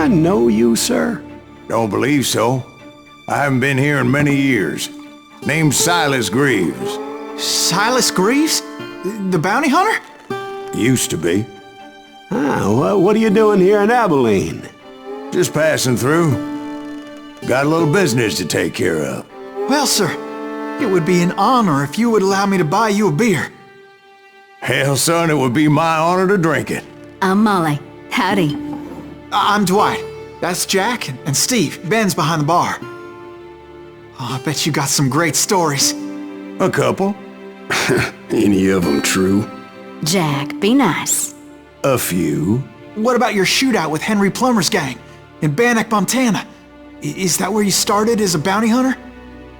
I know you, sir? Don't believe so. I haven't been here in many years. Name's Silas Greaves. Silas Greaves? The bounty hunter? Used to be. Well, what are you doing here in Abilene? Just passing through. Got a little business to take care of. Well, sir, it would be an honor if you would allow me to buy you a beer. Hell, son, it would be my honor to drink it. I'm Molly. Howdy. I'm Dwight. That's Jack and Steve. Ben's behind the bar. Oh, I bet you got some great stories. A couple. Any of them true? Jack, be nice. A few. What about your shootout with Henry Plummer's gang in Bannock, Montana? Is that where you started as a bounty hunter?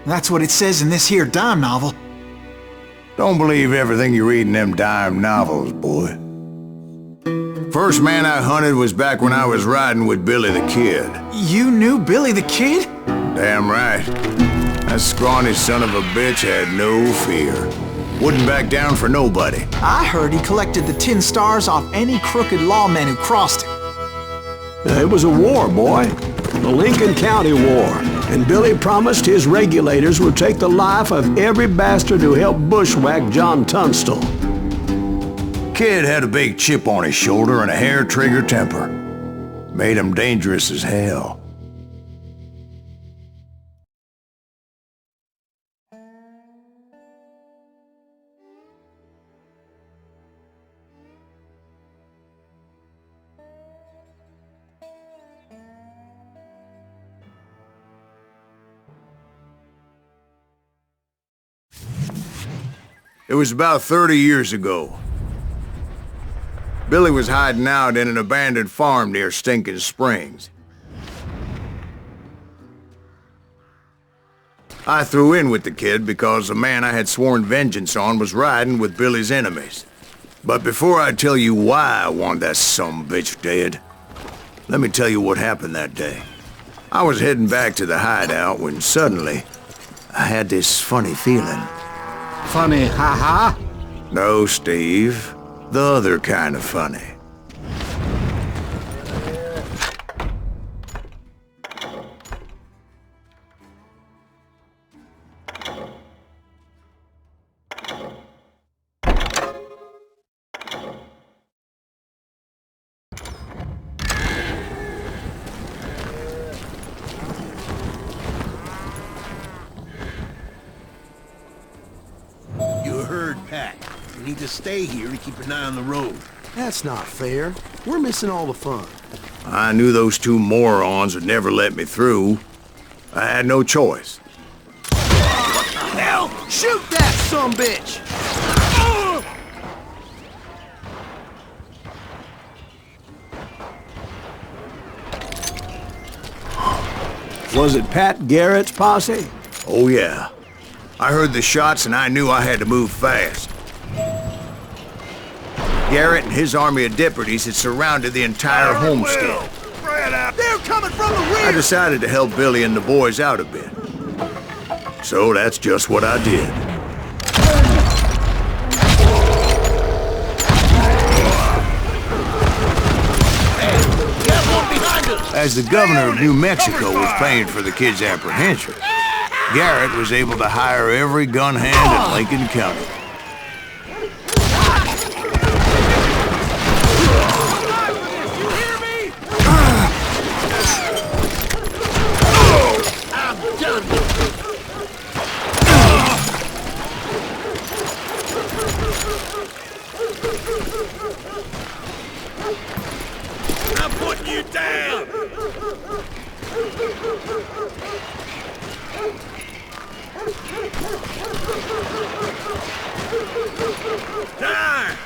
That's what it says in this here dime novel. Don't believe everything you read in them dime novels, boy. First man I hunted was back when I was riding with Billy the Kid. You knew Billy the Kid? Damn right. That scrawny son of a bitch had no fear. Wouldn't back down for nobody. I heard he collected the 10 stars off any crooked lawman who crossed him. It was a war, boy. The Lincoln County War. And Billy promised his regulators would take the life of every bastard who helped bushwhack John Tunstall. Kid had a big chip on his shoulder and a hair-trigger temper. Made him dangerous as hell. It was about 30 years ago. Billy was hiding out in an abandoned farm near Stinking Springs. I threw in with the kid because the man I had sworn vengeance on was riding with Billy's enemies. But before I tell you why I want that sumbitch dead, let me tell you what happened that day. I was heading back to the hideout when suddenly I had this funny feeling. Funny, ha-ha? No, Steve. The other kind of funny. You heard Pat. We need to stay here to keep an eye on the road. That's not fair. We're missing all the fun. I knew those two morons would never let me through. I had no choice. Hell, shoot that sumbitch! Was it Pat Garrett's posse? Oh yeah. I heard the shots and I knew I had to move fast. Garrett and his army of deputies had surrounded the entire homestead. They're coming from the rear! I decided to help Billy and the boys out a bit. So that's just what I did. As the governor of New Mexico was paying for the kid's apprehension, Garrett was able to hire every gun hand in Lincoln County. I'm putting you down!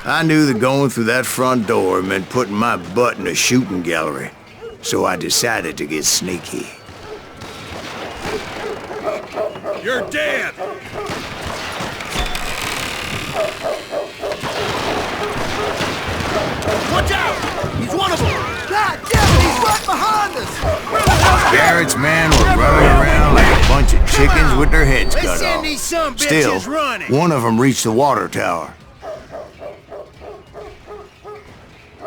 I knew that going through that front door meant putting my butt in a shooting gallery, so I decided to get sneaky. You're dead! Watch out! He's one of them! God damn it, he's right behind us! Garrett's men were running around like a bunch of chickens with their heads Let's cut send off. these sumbitches Still, running. one of them reached the water tower.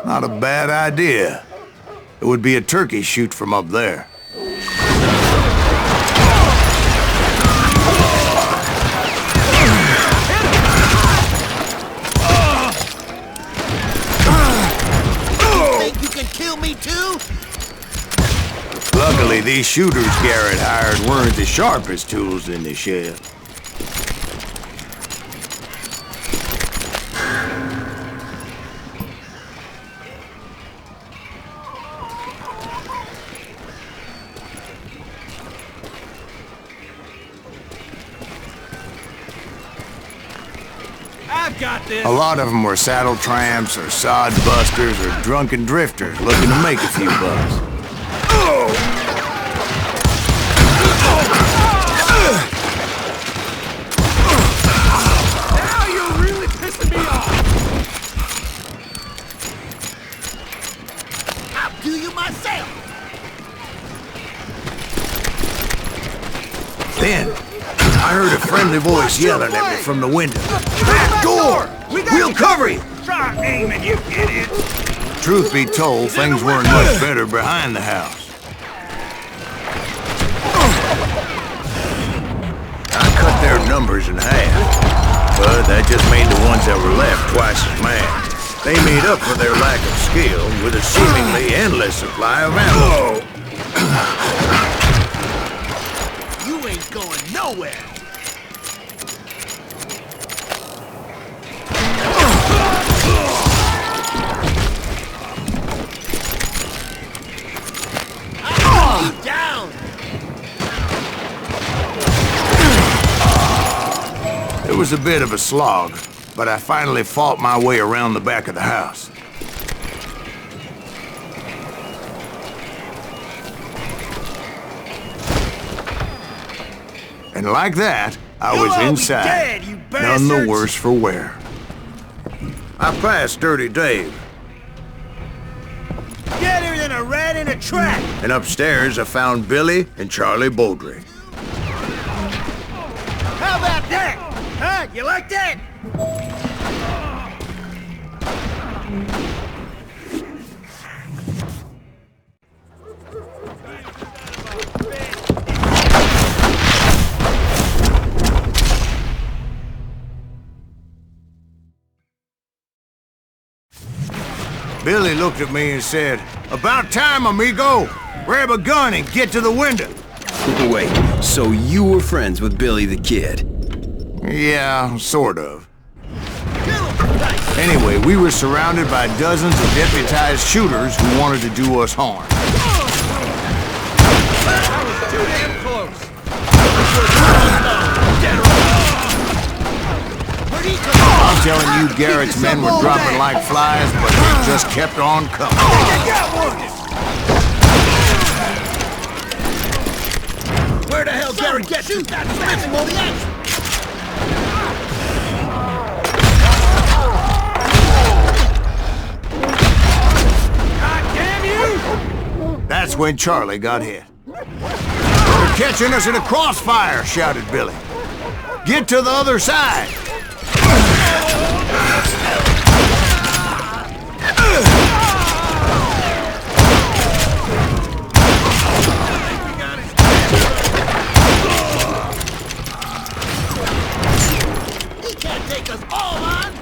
Not a bad idea. It would be a turkey shoot from up there. Think you can kill me too? Luckily, these shooters Garrett hired weren't the sharpest tools in the shed. I've got this. A lot of them were saddle tramps or sod busters or drunken drifters looking to make a few bucks. Now you're really pissing me off. I'll do you myself. Then, I heard a friendly voice yelling at me from the window. Back door! We'll cover you! Try aiming, you idiot! Truth be told, things weren't much better behind the house. I cut their numbers in half, but that just made the ones that were left twice as mad. They made up for their lack of skill with a seemingly endless supply of ammo. You ain't going nowhere. Down! It was a bit of a slog, but I finally fought my way around the back of the house. And like that, I was inside, dead, you none the bastards! worse for wear. I passed Dirty Dave, Deader than a rat in a trap! and upstairs I found Billy and Charlie Beaudry. How about that? Huh? You like that? Billy looked at me and said, "About time, amigo! Grab a gun and get to the window." Wait, so you were friends with Billy the Kid? Yeah, sort of. Anyway, we were surrounded by dozens of deputized shooters who wanted to do us harm. Too damn close. I'm telling you, Garrett's men were dropping like flies, but they just kept on coming. Where the hell Garrett gets you? That's missing all the action! God damn you! That's when Charlie got hit. "They're catching us in a crossfire," shouted Billy. "Get to the other side!" He can't take us all on!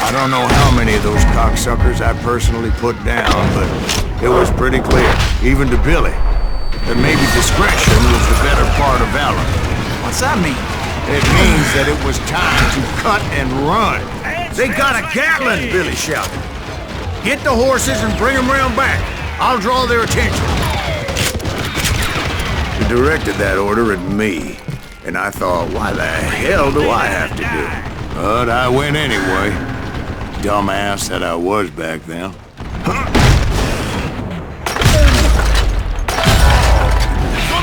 I don't know how many of those cocksuckers I personally put down, but it was pretty clear, even to Billy, that maybe discretion was the better part of valor. What's that mean? It means that it was time to cut and run. "They got a Gatling!" Billy shouted. "Get the horses and bring them round back. I'll draw their attention." He directed that order at me, and I thought, why the hell do I have to do it? But I went anyway. Dumbass that I was back then. Gonna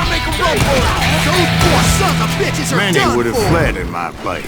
make a run for it! Those poor sons of bitches are Many done would have for! fled in my place.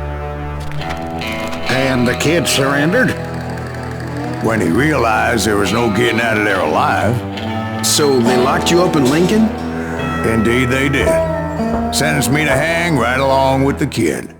And the kid surrendered? When he realized there was no getting out of there alive. So they locked you up in Lincoln? Indeed they did. Sentenced me to hang right along with the kid.